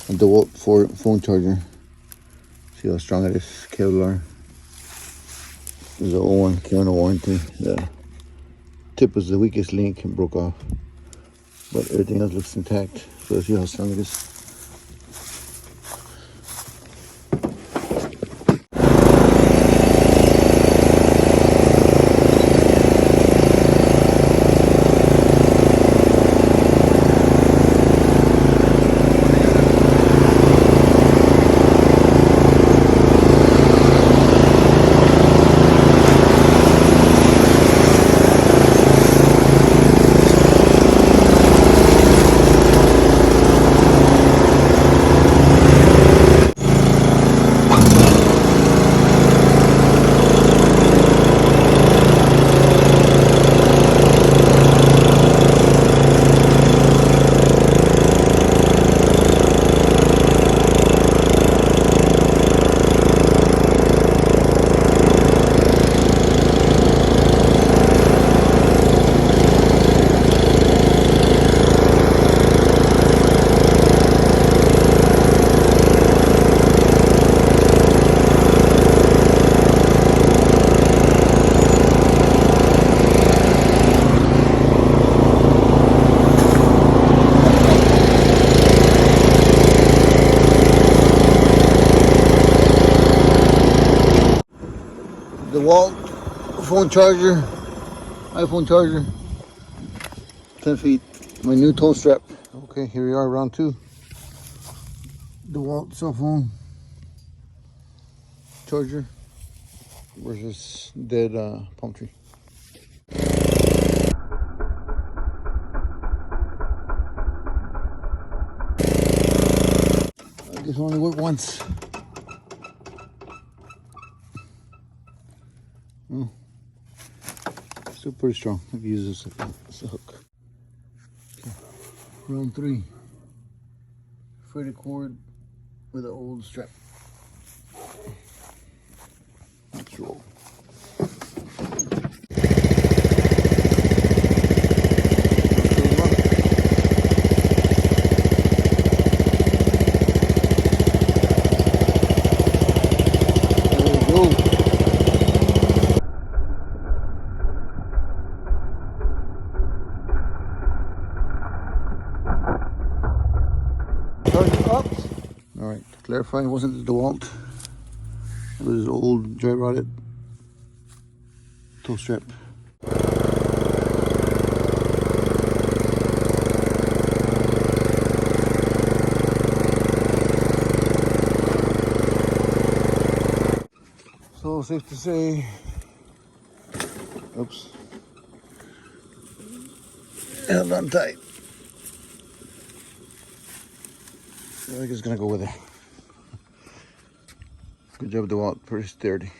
A Dewalt phone charger. See how strong it is, Kevlar. This is an old one, came on a warranty. The tip was the weakest link and broke off. But everything else looks intact. So see how strong it is. Dewalt phone charger, iPhone charger, 10 feet. My new toe strap. Okay, here we are, round 2. Dewalt cell phone charger versus dead palm tree. I guess only worked once. Oh, still pretty strong. I can use this as a hook. Okay. Round 3. Freighted cord with an old strap. Let's roll. Up. All right, to clarify, it wasn't the Dewalt. It was an old dry rotted toe strap. So safe to say, oops, held on tight. I think it's gonna go with it. Good job, Dewalt. Pretty sturdy.